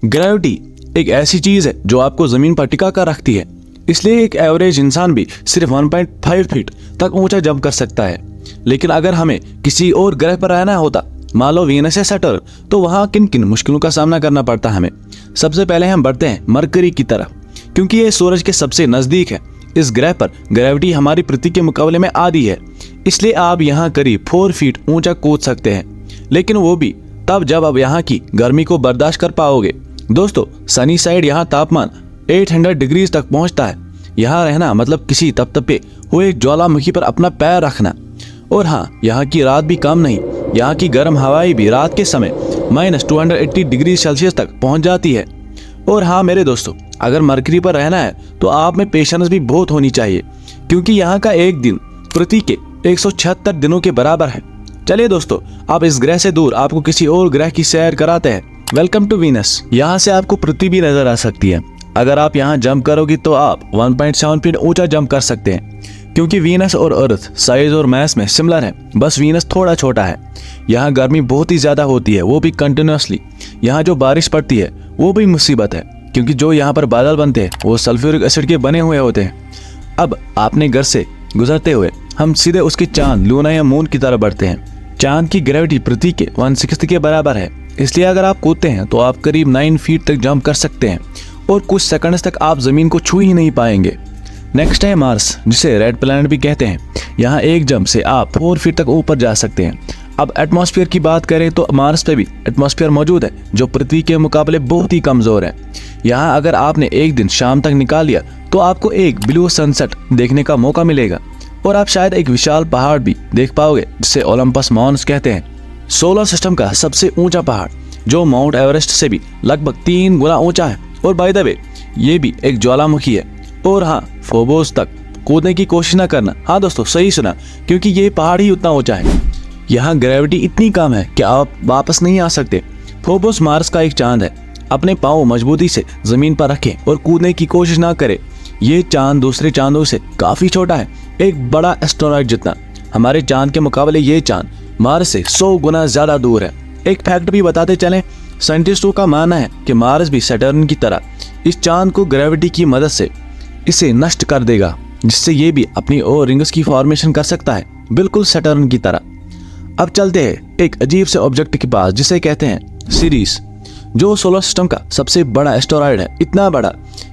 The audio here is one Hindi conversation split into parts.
ग्रेविटी एक ऐसी चीज है जो आपको जमीन पर टिका कर रखती है, इसलिए एक एवरेज इंसान भी सिर्फ 1.5 फीट तक ऊंचा जंप कर सकता है। लेकिन अगर हमें किसी और ग्रह पर रहना होता, मान लो वीनस या सैटर्न, तो वहाँ किन किन मुश्किलों का सामना करना पड़ता हमें। सबसे पहले हम बढ़ते हैं मरकरी की तरफ, क्योंकि ये सूरज के सबसे नजदीक है। इस ग्रह पर ग्रेविटी हमारी पृथ्वी के मुकाबले में आधी है, इसलिए आप यहाँ करीब 4 फीट ऊंचा कूद सकते हैं, लेकिन वो भी तब जब आप यहाँ की गर्मी को बर्दाश्त कर पाओगे। दोस्तों, सनी साइड यहाँ तापमान 800 डिग्रीज तक पहुँचता है। यहाँ रहना मतलब किसी तपतपे हुए ज्वालामुखी पर अपना पैर रखना। और हाँ, यहाँ की रात भी कम नहीं, यहाँ की गर्म हवाएं भी रात के समय -280 डिग्री सेल्सियस तक पहुँच जाती है। और हाँ मेरे दोस्तों, अगर मरकरी पर रहना है तो आप में पेशेंस भी बहुत होनी चाहिए, क्योंकि यहाँ का एक दिन पृथ्वी के 176 दिनों के बराबर है। चलिए दोस्तों, आप इस ग्रह से दूर आपको किसी और ग्रह की सैर कराते हैं। Welcome to Venus. यहाँ से आपको पृथ्वी भी नजर आ सकती है। अगर आप यहाँ जंप करोगे तो आप 1.7 फीट ऊंचा जंप कर सकते हैं, क्योंकि वीनस और अर्थ साइज और मैस में सिमिलर है, बस वीनस थोड़ा छोटा है। यहाँ गर्मी बहुत ही ज्यादा होती है, वो भी कंटिन्यूसली। यहाँ जो बारिश पड़ती है वो भी मुसीबत है, क्योंकि जो यहाँ पर बादल बनते हैं वो सल्फ्यूरिक एसिड के बने हुए होते हैं। अब अपने घर से गुजरते हुए हम सीधे उसके चांद, लूना या मून की तरफ बढ़ते हैं। चांद की ग्रेविटी पृथ्वी के 1/6 के बराबर है, इसलिए अगर आप कूदते हैं तो आप करीब 9 फीट तक जंप कर सकते हैं और कुछ सेकंड्स तक आप जमीन को छू ही नहीं पाएंगे। नेक्स्ट है मार्स, जिसे रेड प्लैनेट भी कहते हैं। यहाँ एक जंप से आप 4 फीट तक ऊपर जा सकते हैं। अब एटमॉस्फेयर की बात करें तो मार्स पे भी एटमॉस्फेयर मौजूद है, जो पृथ्वी के मुकाबले बहुत ही कमजोर है। यहाँ अगर आपने एक दिन शाम तक निकाल लिया तो आपको एक ब्लू सनसेट देखने का मौका मिलेगा, और आप शायद एक विशाल पहाड़ भी देख पाओगे, जिसे ओलंपस मॉन्स कहते हैं। सोलर सिस्टम का सबसे ऊंचा पहाड़, जो माउंट एवरेस्ट से भी लगभग 3 गुना ऊंचा है। और बाय द वे, ये भी एक ज्वालामुखी है। और हाँ, फोबोस तक कूदने की कोशिश ना करना। हाँ दोस्तों, सही सुना, क्योंकि ये पहाड़ ही उतना ऊंचा है। यहाँ ग्रेविटी इतनी कम है कि आप वापस नहीं आ सकते। फोबोस मार्स का एक चांद है। अपने पाँव मजबूती से जमीन पर रखें और कूदने की कोशिश ना करें। ये चांद दूसरे चांदों से काफी छोटा है, एक बड़ा एस्ट्रोनॉइड जितना। हमारे चांद के मुकाबले ये चांद मार्स से 100 गुना ज्यादा दूर है। एक फैक्ट भी बताते चलें, साइंटिस्टों का मानना है कि मार्स भी सैटर्न की तरह इस चांद को ग्रेविटी की मदद से इसे नष्ट कर देगा, जिससे ये भी अपनी और रिंग्स की फॉर्मेशन कर सकता है, बिल्कुल सैटर्न की तरह। अब चलते हैं एक अजीब से ऑब्जेक्ट के पास, जिसे कहते हैं सीरीज, जो सोलर सिस्टम का सबसे बड़ा एस्टेरॉयड है। इतना बड़ा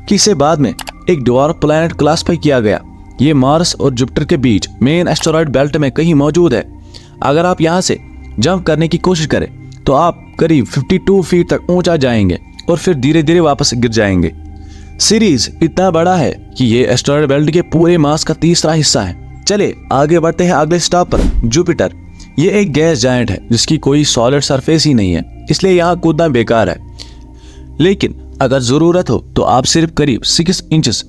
कि इसे बाद में एक ड्वार्फ प्लैनेट क्लासिफाई किया गया। ये मार्स और जुपिटर के बीच मेन एस्टेरॉयड बेल्ट में कहीं मौजूद है। अगर आप यहाँ से जंप करने की कोशिश करें तो आप करीब 52 फीट तक ऊंचा जाएंगे और फिर धीरे धीरे वापस गिर जाएंगे। सीरीज इतना बड़ा है कि ये एस्टेरॉयड बेल्ट के पूरे मास का तीसरा हिस्सा है। चले आगे बढ़ते हैं अगले स्टॉप पर, जुपिटर। ये एक गैस जायंट है जिसकी कोई सॉलिड सरफेस ही नहीं है, इसलिए यहाँ कूदना बेकार है। लेकिन अगर जरूरत हो तो आप सिर्फ करीब 6 इंचेस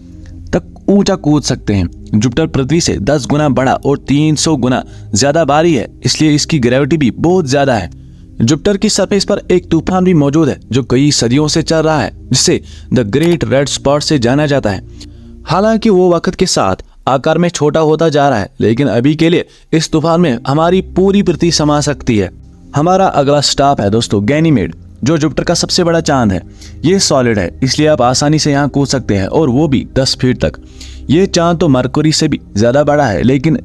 तक ऊंचा कूद सकते हैं। जुपिटर पृथ्वी से 10 गुना बड़ा और 300 गुना ज्यादा भारी है, इसलिए इसकी ग्रेविटी भी बहुत ज्यादा है। जुपिटर की सरफेस पर एक तूफान भी मौजूद है जो कई सदियों से चल रहा है, जिसे द ग्रेट रेड स्पॉट से जाना जाता है। हालांकि वो वक्त के साथ आकार में छोटा होता जा रहा है, लेकिन अभी के लिए इस तूफान में हमारी पूरी पृथ्वी समा सकती है। हमारा अगला स्टॉप है दोस्तों गैनीमेड, जो जुपिटर का सबसे बड़ा चांद है। ये सॉलिड है, इसलिए आप आसानी से यहाँ कूद सकते हैं, और वो भी 10 फीट तक। ये चांद तो मरकरी से भी ज्यादा बड़ा है, लेकिन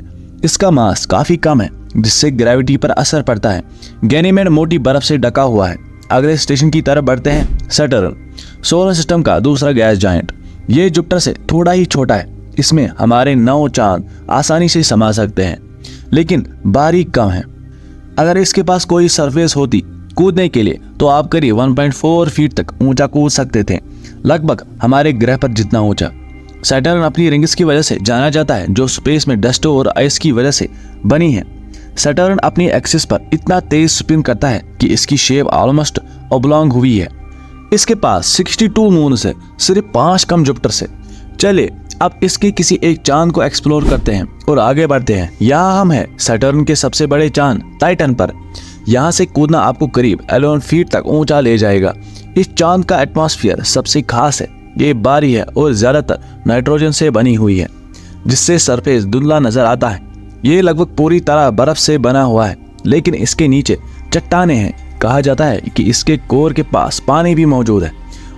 इसका मास काफी कम है, जिससे ग्रेविटी पर असर पड़ता है। गैनीमेड मोटी बर्फ से ढका हुआ है। अगले स्टेशन की तरफ बढ़ते हैं, सैटर्न, सोलर सिस्टम का दूसरा गैस जायंट। ये जुपिटर से थोड़ा ही छोटा है। इसमें हमारे 9 चांद आसानी से समा सकते हैं, लेकिन बारीक कम है। अगर इसके पास कोई सरफेस होती कूदने के लिए तो आप करीब 1.4 फीट तक ऊंचा कूद सकते थे, लगभग हमारे ग्रह पर जितना ऊंचा। सैटर्न अपनी रिंग्स की वजह से जाना जाता है, जो स्पेस में डस्ट और आइस की वजह से बनी है। सैटर्न अपनी एक्सिस पर इतना तेज स्पिन करता है कि इसकी शेप ऑलमोस्ट ऑब्लॉन्ग हुई है। इसके पास 62 मून से सिर्फ 5 कम जुपिटर से। चले अब इसके किसी एक चांद को एक्सप्लोर करते हैं और आगे बढ़ते हैं। यहाँ हम हैं सैटर्न के सबसे बड़े चांद टाइटन पर। यहाँ से कूदना आपको करीब 11 फीट तक ऊंचा ले जाएगा। इस चांद का एटमॉस्फेयर सबसे खास है। ये भारी है और ज्यादातर नाइट्रोजन से बनी हुई है, जिससे सरफेस धुंधला नजर आता है। ये लगभग पूरी तरह बर्फ से बना हुआ है, लेकिन इसके नीचे चट्टानें हैं। कहा जाता है कि इसके कोर के पास पानी भी मौजूद है।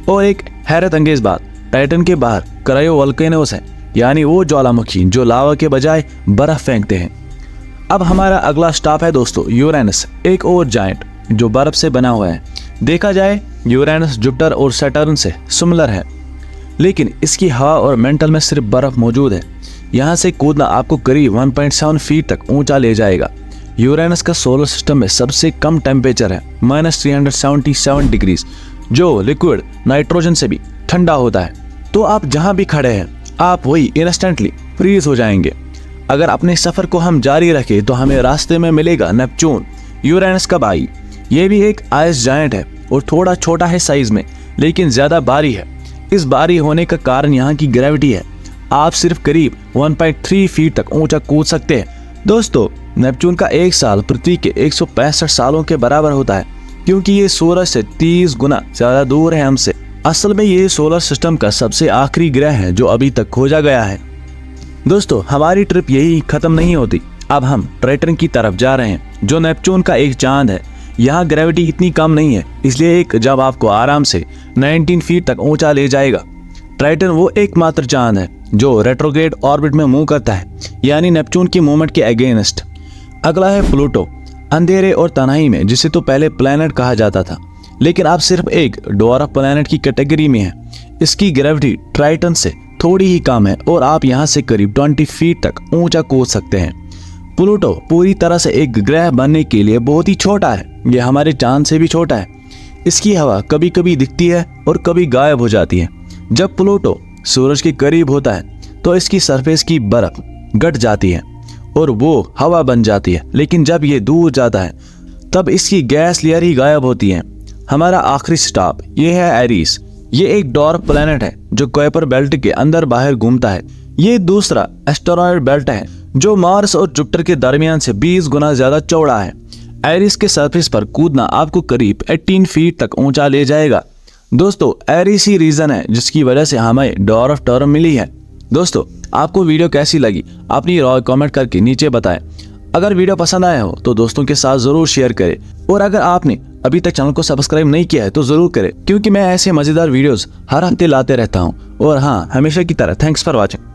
और एक हैरत अंगेज बात, टाइटन के बाहर क्रायोवोल्केनोस है, यानी वो ज्वालामुखी जो लावा के बजाय बर्फ फेंकते हैं। अब हमारा अगला स्टॉप है दोस्तों यूरेनस, एक और जायंट जो बर्फ से बना हुआ है। देखा जाए यूरेनस जुपिटर और सैटर्न से सिमिलर है, लेकिन इसकी हवा और मेंटल में सिर्फ बर्फ मौजूद है। यहाँ से कूदना आपको करीब 1.7 फीट तक ऊंचा ले जाएगा। यूरेनस का सोलर सिस्टम में सबसे कम टेम्परेचर है -377 डिग्रीज, जो लिक्विड नाइट्रोजन से भी ठंडा होता है। तो आप जहाँ भी खड़े हैं आप वही इंस्टेंटली फ्रीज हो जाएंगे। अगर अपने सफर को हम जारी रखें तो हमें रास्ते में मिलेगा नेपच्यून, यूरेनस का भाई। ये भी एक आइस जायंट है और थोड़ा छोटा है साइज में, लेकिन ज्यादा भारी है। इस भारी होने का कारण यहाँ की ग्रेविटी है। आप सिर्फ करीब 1.3 फीट तक ऊंचा कूद सकते हैं। दोस्तों, नेपच्यून का एक साल पृथ्वी के 165 सालों के बराबर होता है, क्योंकि ये सूरज से 30 गुना ज्यादा दूर है हमसे। असल में ये सोलर सिस्टम का सबसे आखिरी ग्रह है जो अभी तक खोजा गया है। दोस्तों, हमारी ट्रिप यही खत्म नहीं होती। अब हम ट्राइटन की तरफ जा रहे हैं, जो नेपच्यून का एक चांद है। यहाँ ग्रेविटी इतनी कम नहीं है, इसलिए एक जब आपको आराम से 19 फीट तक ऊंचा ले जाएगा। ट्राइटन वो एकमात्र चांद है जो रेट्रोग्रेड ऑर्बिट में मूव करता है, यानी नेपच्यून की मूवमेंट के अगेंस्ट। अगला है प्लूटो, अंधेरे और तन्हाई में, जिसे तो पहले प्लैनेट कहा जाता था, लेकिन अब सिर्फ एक ड्वार्फ प्लैनेट की कैटेगरी में है। इसकी ग्रेविटी ट्राइटन से थोड़ी ही कम है और आप यहाँ से करीब 20 फीट तक ऊंचा कूद सकते हैं। प्लूटो पूरी तरह से एक ग्रह बनने के लिए बहुत ही छोटा है। यह हमारे चांद से भी छोटा है। इसकी हवा कभी कभी दिखती है और कभी गायब हो जाती है। जब प्लूटो सूरज के करीब होता है तो इसकी सरफेस की बर्फ घट जाती है और वो हवा बन जाती है, लेकिन जब ये दूर जाता है तब इसकी गैस लेयर ही गायब होती है। हमारा आखिरी स्टॉप ये है एरीस। ये एक डॉर्फ प्लैनेट है जो कुइपर बेल्ट के अंदर बाहर घूमता है। ये दूसरा एस्टेरॉयड बेल्ट है जो मार्स और जुपिटर के दरमियान से 20 गुना ज्यादा चौड़ा है। एरीस के सरफेस पर कूदना आपको करीब 18 फीट तक ऊंचा ले जाएगा। दोस्तों, एरीस ही रीजन है जिसकी वजह से हमें डॉर्फ टर्म मिली है। दोस्तों, आपको वीडियो कैसी लगी अपनी राय कमेंट करके नीचे बताएं। अगर वीडियो पसंद आया हो तो दोस्तों के साथ जरूर शेयर करें, और अगर आपने अभी तक चैनल को सब्सक्राइब नहीं किया है तो जरूर करें, क्योंकि मैं ऐसे मजेदार वीडियोस हर हफ्ते लाते रहता हूं। और हाँ, हमेशा की तरह थैंक्स फॉर वॉचिंग।